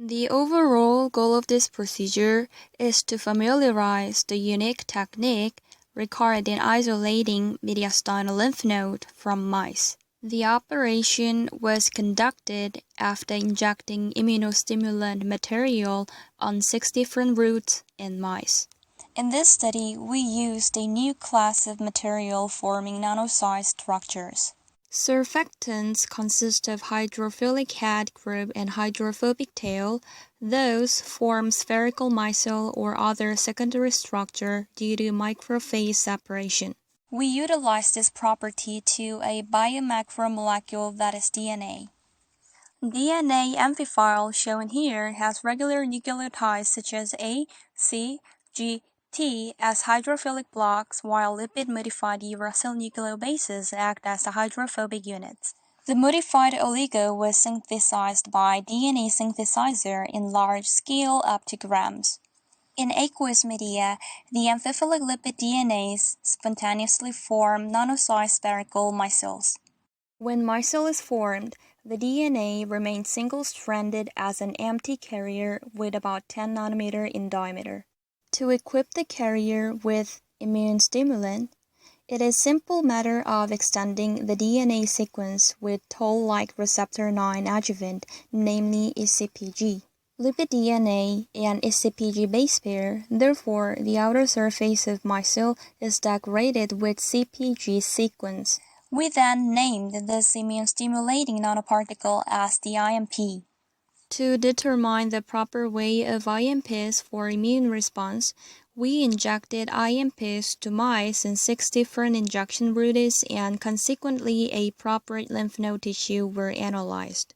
The overall goal of this procedure is to familiarize the unique technique required in isolating mediastinal lymph node from mice. The operation was conducted after injecting immunostimulant material on 6 different routes in mice. In this study, we used a new class of material forming nano-sized structures. Surfactants consist of hydrophilic head group and hydrophobic tail. Those form spherical micelle or other secondary structure due to microphase separation. We utilize this property to a biomacromolecule that is DNA. DNA amphiphile shown here has regular nucleotides such as A, C, G, T as hydrophilic blocks, while lipid-modified uracil nucleobases act as the hydrophobic units. The modified oligo was synthesized by DNA synthesizer in large scale up to grams. In aqueous media, the amphiphilic lipid DNAs spontaneously form nanosized spherical micelles. When micelle is formed, the DNA remains single-stranded as an empty carrier with about 10 nanometer in diameter. To equip the carrier with immune stimulant, it is a simple matter of extending the DNA sequence with toll-like receptor 9 adjuvant, namely ECPG. Lipid DNA and ECPG base pair, therefore the outer surface of micelle is decorated with CPG sequence. We then named this immune-stimulating nanoparticle as the IMP. To determine the proper way of IMPs for immune response, we injected IMPs to mice in 6 different injection routes and consequently a proper lymph node tissue were analyzed.